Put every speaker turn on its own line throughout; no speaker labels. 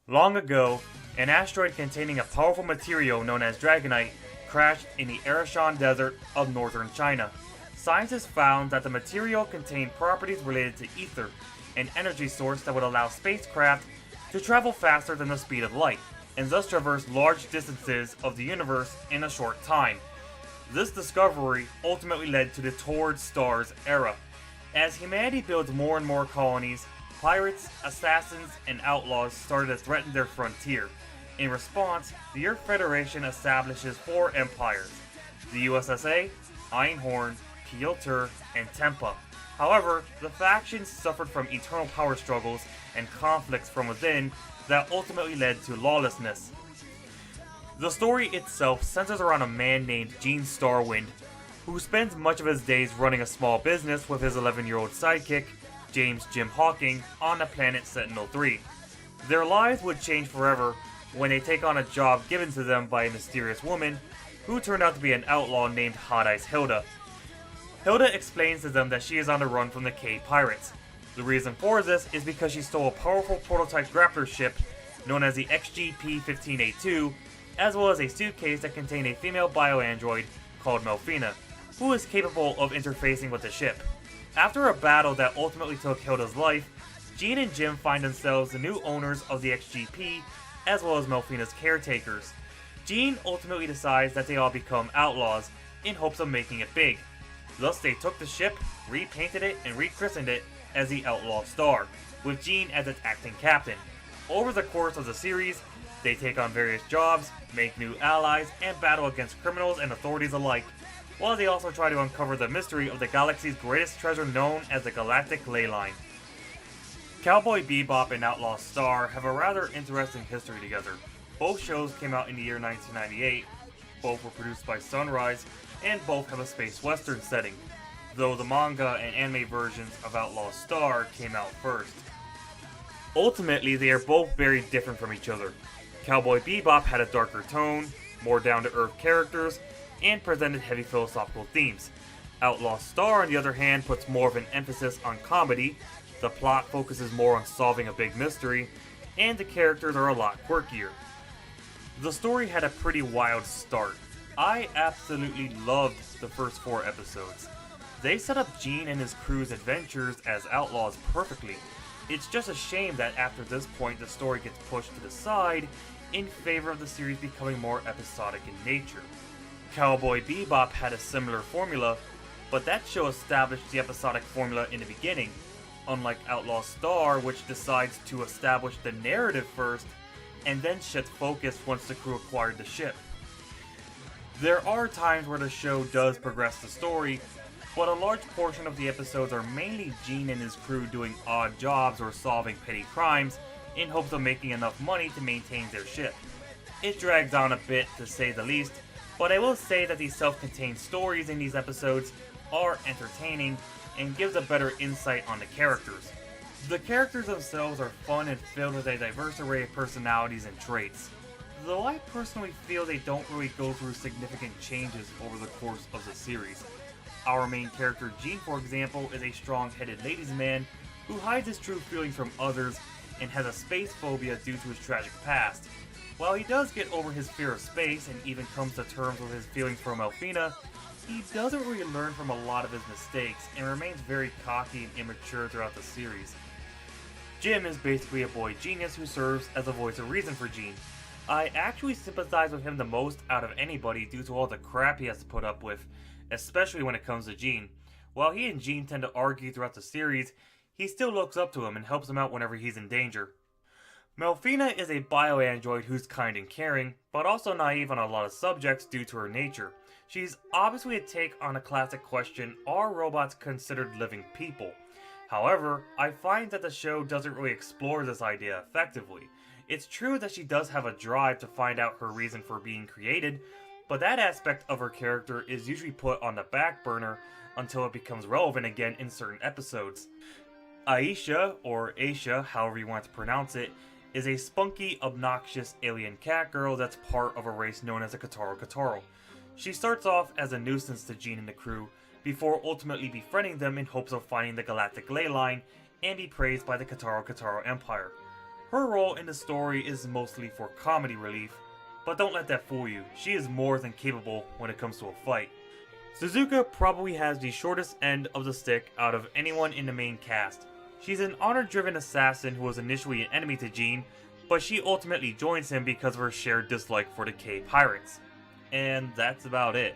Long ago, an asteroid containing a powerful material known as Dragonite crashed in the Arashan Desert of northern China. Scientists found that the material contained properties related to ether, an energy source that would allow spacecraft to travel faster than the speed of light, and thus traverse large distances of the universe in a short time. This discovery ultimately led to the Toward Stars era. As humanity builds more and more colonies, pirates, assassins, and outlaws started to threaten their frontier. In response, the Earth Federation establishes 4 empires: the USSA, Einhorn, Kyoto, and Tempa. However, the factions suffered from internal power struggles and conflicts from within that ultimately led to lawlessness. The story itself centers around a man named Gene Starwind, who spends much of his days running a small business with his 11-year-old sidekick, James Jim Hawking, on the planet Sentinel-3. Their lives would change forever when they take on a job given to them by a mysterious woman, who turned out to be an outlaw named Hot Ice Hilda. Hilda explains to them that she is on the run from the K Pirates. The reason for this is because she stole a powerful prototype grappler ship known as the XGP-15A2, as well as a suitcase that contained a female bioandroid called Melfina, who is capable of interfacing with the ship. After a battle that ultimately took Hilda's life, Gene and Jim find themselves the new owners of the XGP, as well as Melfina's caretakers. Gene ultimately decides that they all become outlaws, in hopes of making it big. Thus they took the ship, repainted it, and rechristened it as the Outlaw Star, with Gene as its acting captain. Over the course of the series, they take on various jobs, make new allies, and battle against criminals and authorities alike, while they also try to uncover the mystery of the galaxy's greatest treasure known as the Galactic Ley Line. Cowboy Bebop and Outlaw Star have a rather interesting history together. Both shows came out in the year 1998, both were produced by Sunrise, and both have a space western setting, though the manga and anime versions of Outlaw Star came out first. Ultimately, they are both very different from each other. Cowboy Bebop had a darker tone, more down-to-earth characters, and presented heavy philosophical themes. Outlaw Star, on the other hand, puts more of an emphasis on comedy, the plot focuses more on solving a big mystery, and the characters are a lot quirkier. The story had a pretty wild start. I absolutely loved the first 4 episodes. They set up Gene and his crew's adventures as outlaws perfectly. It's just a shame that after this point the story gets pushed to the side in favor of the series becoming more episodic in nature. Cowboy Bebop had a similar formula, but that show established the episodic formula in the beginning, unlike Outlaw Star, which decides to establish the narrative first and then shift focus once the crew acquired the ship. There are times where the show does progress the story, but a large portion of the episodes are mainly Gene and his crew doing odd jobs or solving petty crimes in hopes of making enough money to maintain their ship. It drags on a bit, to say the least, but I will say that these self-contained stories in these episodes are entertaining and gives a better insight on the characters. The characters themselves are fun and filled with a diverse array of personalities and traits, though I personally feel they don't really go through significant changes over the course of the series. Our main character Gene, for example, is a strong-headed ladies' man who hides his true feelings from others and has a space phobia due to his tragic past. While he does get over his fear of space and even comes to terms with his feelings for Melfina, he doesn't really learn from a lot of his mistakes and remains very cocky and immature throughout the series. Jim is basically a boy genius who serves as a voice of reason for Gene. I actually sympathize with him the most out of anybody due to all the crap he has to put up with, especially when it comes to Gene. While he and Gene tend to argue throughout the series, he still looks up to him and helps him out whenever he's in danger. Melfina is a bioandroid who's kind and caring, but also naive on a lot of subjects due to her nature. She's obviously a take on a classic question, are robots considered living people? However, I find that the show doesn't really explore this idea effectively. It's true that she does have a drive to find out her reason for being created, but that aspect of her character is usually put on the back burner until it becomes relevant again in certain episodes. Aisha, or Aisha, however you want to pronounce it, is a spunky, obnoxious alien cat girl that's part of a race known as the Kataro. She starts off as a nuisance to Gene and the crew, before ultimately befriending them in hopes of finding the Galactic Ley Line and be praised by the Kataro Empire. Her role in the story is mostly for comedy relief, but don't let that fool you, she is more than capable when it comes to a fight. Suzuka probably has the shortest end of the stick out of anyone in the main cast. She's an honor-driven assassin who was initially an enemy to Jean, but she ultimately joins him because of her shared dislike for the K-Pirates. And that's about it.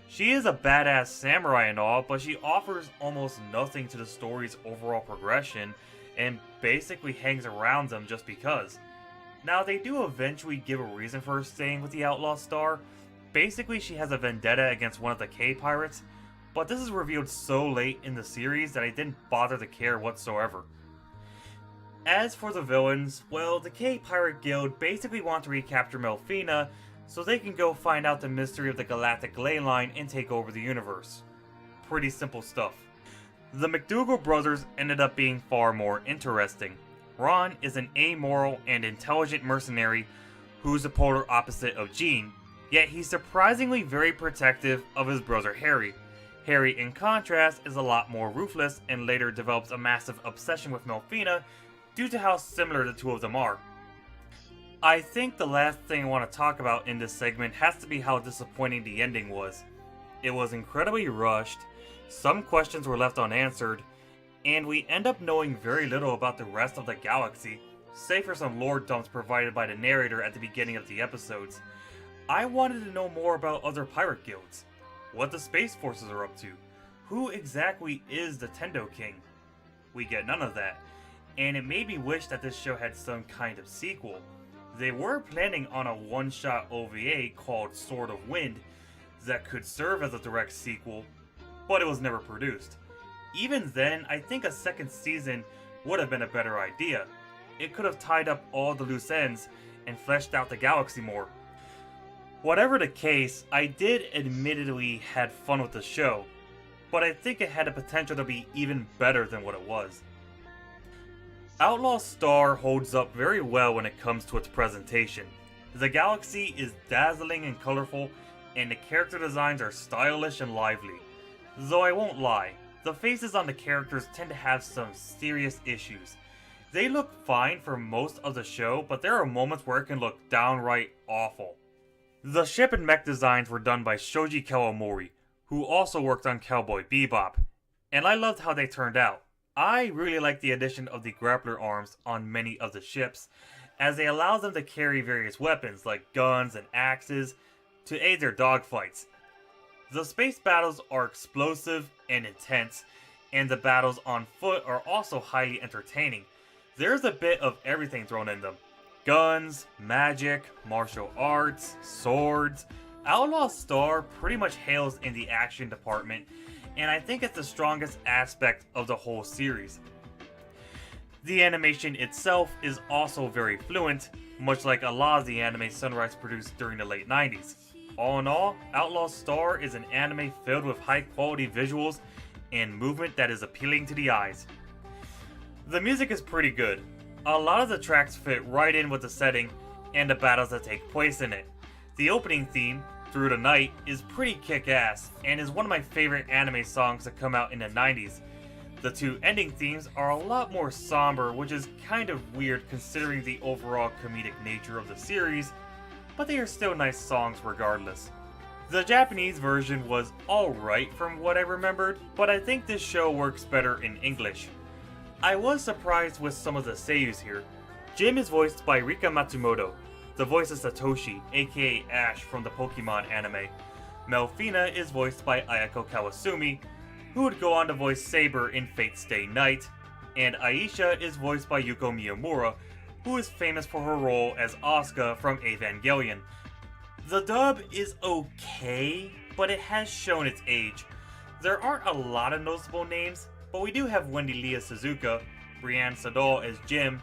She is a badass samurai and all, but she offers almost nothing to the story's overall progression, and basically hangs around them just because. Now, they do eventually give a reason for her staying with the Outlaw Star. Basically, she has a vendetta against one of the K-Pirates, but this is revealed so late in the series that I didn't bother to care whatsoever. As for the villains, well, the K-Pirate Guild basically want to recapture Melfina so they can go find out the mystery of the Galactic Ley Line and take over the universe. Pretty simple stuff. The McDougal brothers ended up being far more interesting. Ron is an amoral and intelligent mercenary who's the polar opposite of Jean, yet he's surprisingly very protective of his brother Harry. Harry, in contrast, is a lot more ruthless and later develops a massive obsession with Melfina due to how similar the two of them are. I think the last thing I want to talk about in this segment has to be how disappointing the ending was. It was incredibly rushed, some questions were left unanswered, and we end up knowing very little about the rest of the galaxy, save for some lore dumps provided by the narrator at the beginning of the episodes. I wanted to know more about other pirate guilds, what the Space Forces are up to, who exactly is the Tendo King. We get none of that, and it made me wish that this show had some kind of sequel. They were planning on a one-shot OVA called Sword of Wind that could serve as a direct sequel, but it was never produced. Even then, I think a second season would have been a better idea. It could have tied up all the loose ends and fleshed out the galaxy more. Whatever the case, I did admittedly had fun with the show, but I think it had the potential to be even better than what it was. Outlaw Star holds up very well when it comes to its presentation. The galaxy is dazzling and colorful, and the character designs are stylish and lively. Though I won't lie, the faces on the characters tend to have some serious issues. They look fine for most of the show, but there are moments where it can look downright awful. The ship and mech designs were done by Shoji Kawamori, who also worked on Cowboy Bebop, and I loved how they turned out. I really like the addition of the grappler arms on many of the ships, as they allow them to carry various weapons like guns and axes to aid their dogfights. The space battles are explosive and intense, and the battles on foot are also highly entertaining. There's a bit of everything thrown in them. Guns, magic, martial arts, swords. Outlaw Star pretty much hails in the action department, and I think it's the strongest aspect of the whole series. The animation itself is also very fluent, much like a lot of the anime Sunrise produced during the late 90s. All in all, Outlaw Star is an anime filled with high quality visuals and movement that is appealing to the eyes. The music is pretty good. A lot of the tracks fit right in with the setting and the battles that take place in it. The opening theme, Through the Night, is pretty kick-ass and is one of my favorite anime songs to come out in the 90s. The two ending themes are a lot more somber, which is kind of weird considering the overall comedic nature of the series, but they are still nice songs regardless. The Japanese version was alright from what I remembered, but I think this show works better in English. I was surprised with some of the seiyus here. Jim is voiced by Rika Matsumoto, the voice of Satoshi, aka Ash from the Pokemon anime. Melfina is voiced by Ayako Kawasumi, who would go on to voice Saber in Fate Stay Night, and Aisha is voiced by Yuko Miyamura, who is famous for her role as Asuka from Evangelion. The dub is okay, but it has shown its age. There aren't a lot of noticeable names, but we do have Wendy Leah Suzuka, Brianne Sadal as Jim,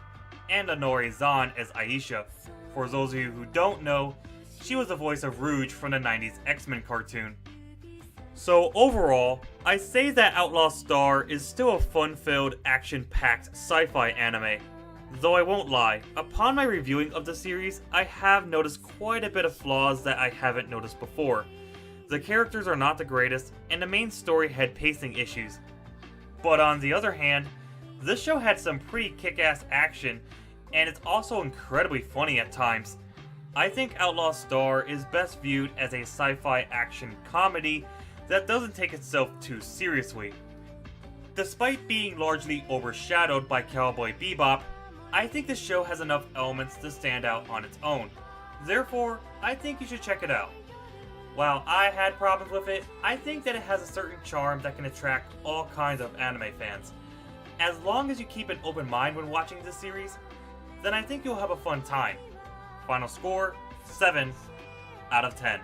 and Honore Zahn as Aisha. For those of you who don't know, she was the voice of Rouge from the 90s X-Men cartoon. So overall, I say that Outlaw Star is still a fun-filled, action-packed sci-fi anime. Though I won't lie, upon my reviewing of the series, I have noticed quite a bit of flaws that I haven't noticed before. The characters are not the greatest, and the main story had pacing issues. But on the other hand, this show had some pretty kick-ass action, and it's also incredibly funny at times. I think Outlaw Star is best viewed as a sci-fi action comedy that doesn't take itself too seriously. Despite being largely overshadowed by Cowboy Bebop, I think the show has enough elements to stand out on its own. Therefore, I think you should check it out. While I had problems with it, I think that it has a certain charm that can attract all kinds of anime fans. As long as you keep an open mind when watching this series, then I think you'll have a fun time. Final score, 7 out of 10.